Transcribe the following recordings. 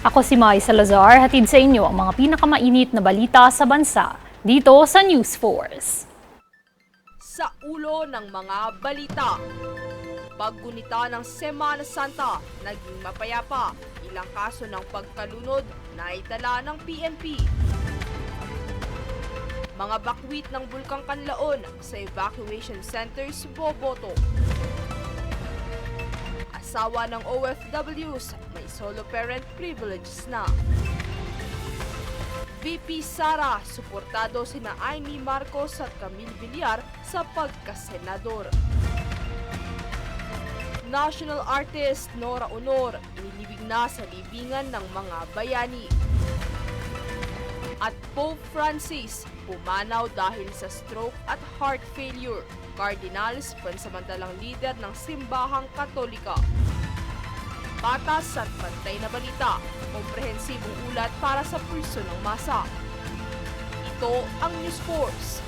Ako si Mai Salazar, hatid sa inyo ang mga pinakamainit na balita sa bansa dito sa News Force. Sa ulo ng mga balita, paggunita ng Semana Santa, naging mapayapa, ilang kaso ng pagkalunod na itala ng PNP. Mga bakwit ng Bulkang Kanlaon sa evacuation centers boboto. Asawa ng OFWs may solo parent privileges na. VP Sara, suportado sina Amy Marcos at Camille Villar sa pagkasenador. National artist Nora Honor, inilibing na sa libingan ng mga bayani. At Pope Francis, pumanaw dahil sa stroke at heart failure. Cardinals, pansamantalang lider ng simbahang Katolika. Patas at pantay na balita, komprehensibong ulat para sa pulso ng masa. Ito ang News Force.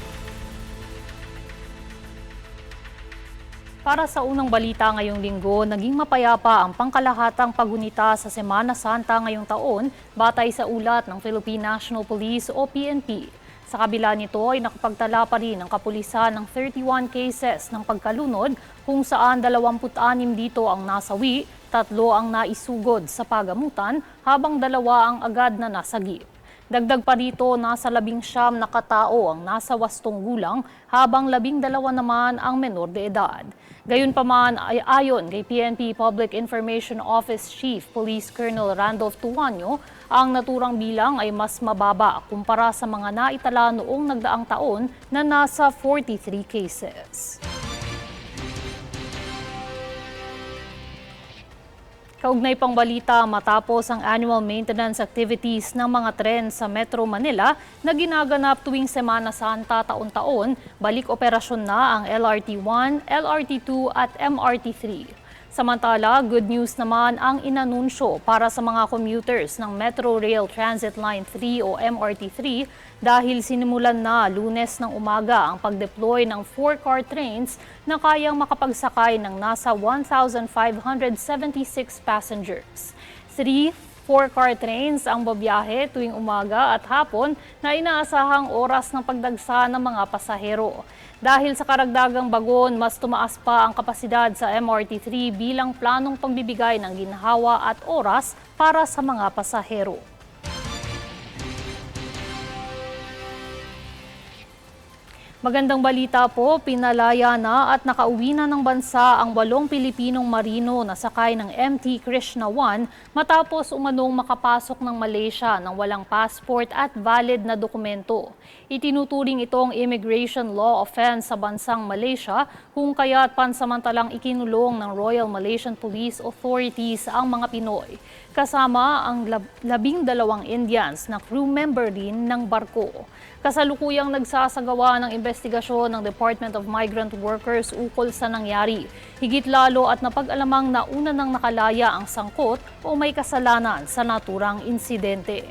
Para sa unang balita ngayong linggo, naging mapayapa ang pangkalahatang paggunita sa Semana Santa ngayong taon batay sa ulat ng Philippine National Police o PNP. Sa kabila nito ay nakapagtala pa rin ang kapulisan ng 31 cases ng pagkalunod kung saan 26 dito ang nasawi, 3 ang naisugod sa pagamutan habang 2 ang agad na nasagip. Dagdag pa dito, nasa 19 na katao ang nasa wastong gulang habang 12 naman ang menor de edad. Gayunpaman ay ayon kay PNP Public Information Office Chief Police Colonel Randolph Tuanyo, ang naturang bilang ay mas mababa kumpara sa mga naitala noong nagdaang taon na nasa 43 cases. Kaugnay pang balita, matapos ang annual maintenance activities ng mga tren sa Metro Manila na ginaganap tuwing Semana Santa taon-taon, balik operasyon na ang LRT-1, LRT-2 at MRT-3. Samantala, good news naman ang inanunsyo para sa mga commuters ng Metro Rail Transit Line 3 o MRT-3 dahil sinimulan na Lunes ng umaga ang pag-deploy ng 4-car trains na kayang makapagsakay ng nasa 1,576 passengers. 3 4-car trains ang babiyahe tuwing umaga at hapon na inaasahang oras ng pagdagsa ng mga pasahero. Dahil sa karagdagang bagon, mas tumaas pa ang kapasidad sa MRT-3 bilang planong pagbibigay ng ginhawa at oras para sa mga pasahero. Magandang balita po, pinalaya na at nakauwi na ng bansa ang 8 Pilipinong marino na sakay ng MT Krishna 1 matapos umanong makapasok ng Malaysia ng walang passport at valid na dokumento. Itinuturing itong immigration law offense sa bansang Malaysia kung kaya't pansamantalang ikinulong ng Royal Malaysian Police Authorities ang mga Pinoy. Kasama ang 12 Indians na crew member din ng barko. Kasalukuyang nagsasagawa ng investigasyon ng Department of Migrant Workers ukol sa nangyari. Higit lalo at napag-alamang nauna nang nakalaya ang sangkot o may kasalanan sa naturang insidente.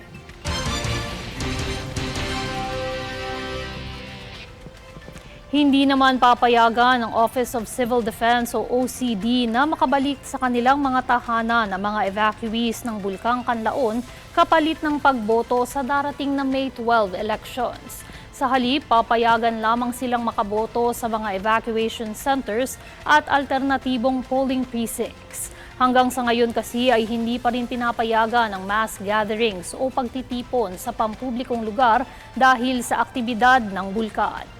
Hindi naman papayagan ng Office of Civil Defense o OCD na makabalik sa kanilang mga tahanan ng mga evacuees ng Bulkang Kanlaon kapalit ng pagboto sa darating na May 12 elections. Sa halip, papayagan lamang silang makaboto sa mga evacuation centers at alternatibong polling precincts. Hanggang sa ngayon kasi ay hindi pa rin pinapayagan ang mass gatherings o pagtitipon sa pampublikong lugar dahil sa aktibidad ng bulkan.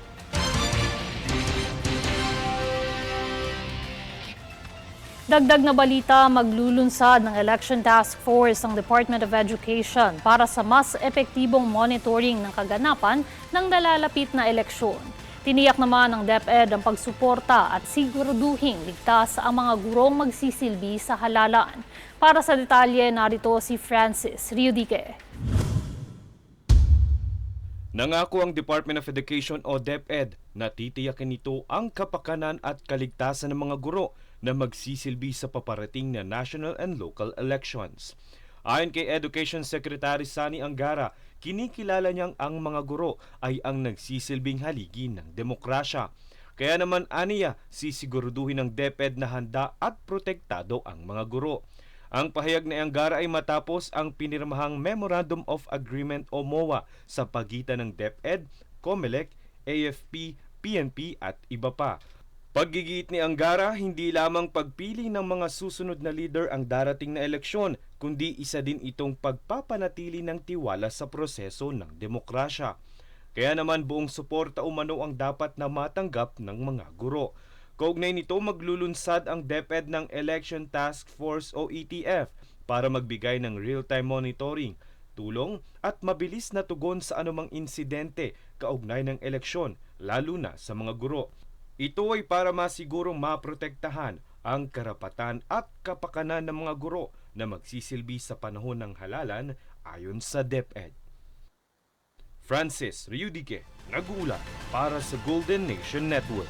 Dagdag na balita, maglulunsad ng Election Task Force ang Department of Education para sa mas epektibong monitoring ng kaganapan ng nalalapit na eleksyon. Tiniyak naman ng DepEd ang pagsuporta at siguraduhing ligtas ang mga gurong magsisilbi sa halalan. Para sa detalye, narito si Francis Riudique. Nangako ang Department of Education o DepEd na titiyakin nito ang kapakanan at kaligtasan ng mga guro na magsisilbi sa paparating na national and local elections. Ayon kay Education Secretary Sani Angara, kinikilala niyang ang mga guro ay ang nagsisilbing haligi ng demokrasya. Kaya naman aniya, sisiguraduhin ng DepEd na handa at protektado ang mga guro. Ang pahayag ni Angara ay matapos ang pinirmahang Memorandum of Agreement o MOA sa pagitan ng DepEd, COMELEC, AFP, PNP at iba pa. Paggigiit ni Angara, hindi lamang pagpili ng mga susunod na leader ang darating na eleksyon, kundi isa din itong pagpapanatili ng tiwala sa proseso ng demokrasya. Kaya naman buong suporta umano ang dapat na matanggap ng mga guro. Kaugnay nito maglulunsad ang DepEd ng Election Task Force o ETF para magbigay ng real-time monitoring, tulong at mabilis na tugon sa anumang insidente kaugnay ng eleksyon, lalo na sa mga guro. Ito ay para masigurong maprotektahan ang karapatan at kapakanan ng mga guro na magsisilbi sa panahon ng halalan ayon sa DepEd. Francis Riudique, nag-uulat para sa Golden Nation Network.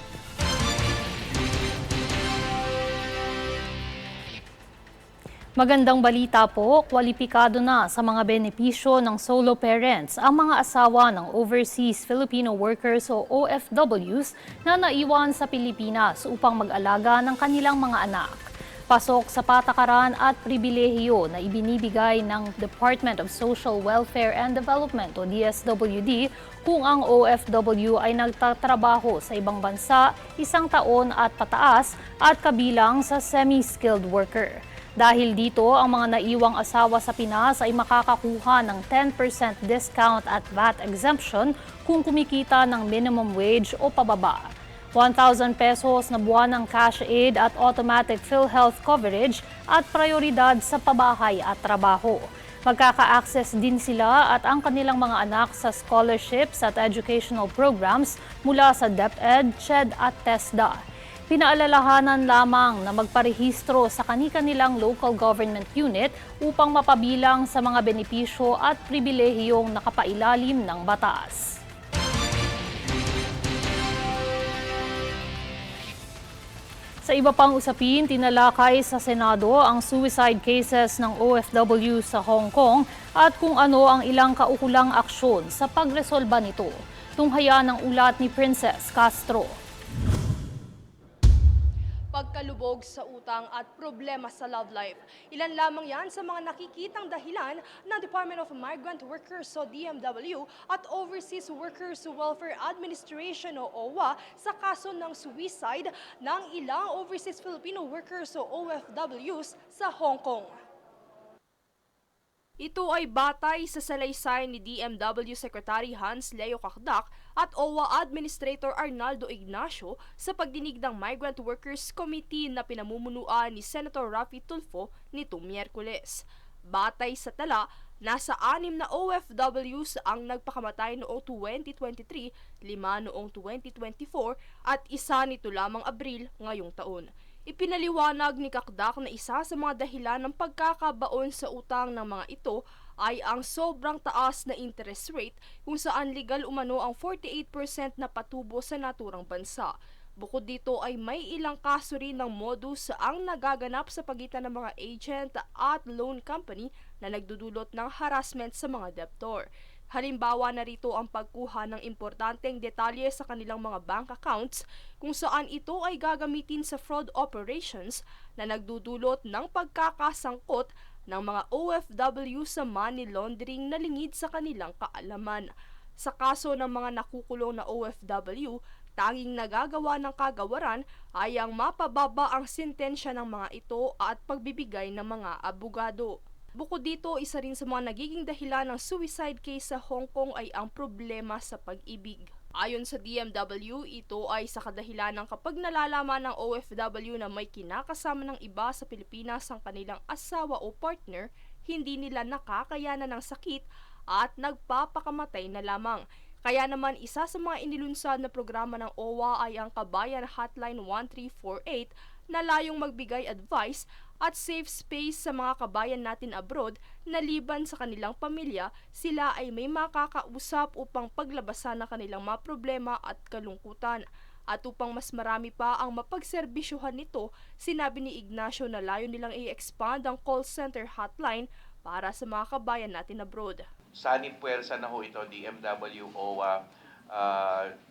Magandang balita po, kwalipikado na sa mga benepisyo ng solo parents ang mga asawa ng Overseas Filipino Workers o OFWs na naiwan sa Pilipinas upang mag-alaga ng kanilang mga anak. Pasok sa patakaran at pribilehiyo na ibinibigay ng Department of Social Welfare and Development o DSWD kung ang OFW ay nagtatrabaho sa ibang bansa 1 taon at pataas at kabilang sa semi-skilled worker. Dahil dito, ang mga naiwang asawa sa Pinas ay makakakuha ng 10% discount at VAT exemption kung kumikita ng minimum wage o pababa. 1,000 pesos na buwan ng cash aid at automatic PhilHealth coverage at prioridad sa pabahay at trabaho. Magkaka-access din sila at ang kanilang mga anak sa scholarships at educational programs mula sa DepEd, CHED at TESDA. Pinaalalahanan lamang na magparehistro sa kani-kanilang local government unit upang mapabilang sa mga benepisyo at pribilehiyong nakapailalim ng batas. Sa iba pang usapin, tinalakay sa Senado ang suicide cases ng OFW sa Hong Kong at kung ano ang ilang kaukulang aksyon sa pagresolba nito. Tunghaya ng ulat ni Princess Castro. Pagkalubog sa utang at problema sa love life. Ilan lamang yan sa mga nakikitang dahilan ng Department of Migrant Workers o DMW at Overseas Workers Welfare Administration o OWA sa kaso ng suicide ng ilang Overseas Filipino Workers o OFWs sa Hong Kong. Ito ay batay sa salaysay ni DMW Secretary Hans Leo Kakdak at OWA Administrator Arnaldo Ignacio sa pagdinig ng Migrant Workers Committee na pinamumunuan ni Senator Raffy Tulfo nitong Miyerkules. Batay sa tala, nasa 6 na OFWs ang nagpakamatay noong 2023, 5 noong 2024 at isa nito lamang Abril ngayong taon. Ipinaliwanag ni Kakdak na isa sa mga dahilan ng pagkakabaon sa utang ng mga ito ay ang sobrang taas na interest rate kung saan legal umano ang 48% na patubo sa naturang bansa. Bukod dito ay may ilang kaso rin ng modus ang nagaganap sa pagitan ng mga agent at loan company na nagdudulot ng harassment sa mga debtor. Halimbawa na rito ang pagkuha ng importanteng detalye sa kanilang mga bank accounts kung saan ito ay gagamitin sa fraud operations na nagdudulot ng pagkakasangkot ng mga OFW sa money laundering na lingid sa kanilang kaalaman. Sa kaso ng mga nakukulong na OFW, tanging nagagawa ng kagawaran ay ang mapababa ang sentensya ng mga ito at pagbibigay ng mga abogado. Bukod dito, isa rin sa mga nagiging dahilan ng suicide case sa Hong Kong ay ang problema sa pag-ibig. Ayon sa DMW, ito ay sa kadahilanang kapag nalalaman ng OFW na may kinakasama ng iba sa Pilipinas ang kanilang asawa o partner, hindi nila nakakayanan ng sakit at nagpapakamatay na lamang. Kaya naman isa sa mga inilunsad na programa ng OWA ay ang Kabayan Hotline 1348 na layong magbigay advice at safe space sa mga kabayan natin abroad na liban sa kanilang pamilya, sila ay may makakausap upang paglabasan ng kanilang mga problema at kalungkutan. At upang mas marami pa ang mapagserbisyuhan nito, sinabi ni Ignacio na layo nilang i-expand ang call center hotline para sa mga kabayan natin abroad. Sanib puwersa na ho ito, DMW, OWA,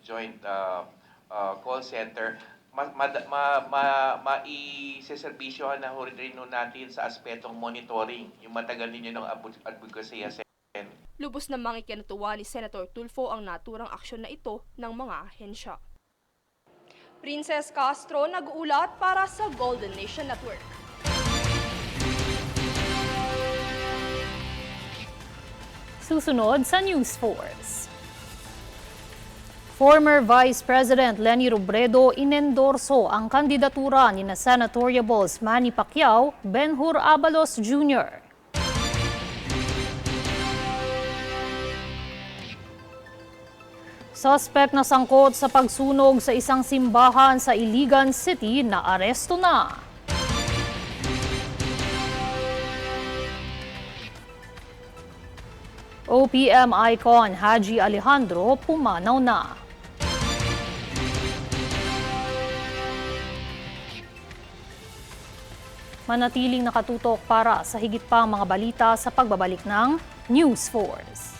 joint call center. maiseserbisyohan na ho rin natin sa aspetong monitoring, yung matagal ninyo ng advocacy. Lubos namang ikinatuwa ni Senator Tulfo ang naturang aksyon na ito ng mga ahensya. Princess Castro nag-uulat para sa Golden Nation Network. Susunod sa News Force. Former Vice President Leni Robredo inendorso ang kandidatura ni na Senatoriables Manny Pacquiao, Ben-Hur Abalos Jr. Suspect na sangkot sa pagsunog sa isang simbahan sa Iligan City na aresto na. OPM icon Haji Alejandro pumanaw na. Manatiling nakatutok para sa higit pang mga balita sa pagbabalik ng News Force.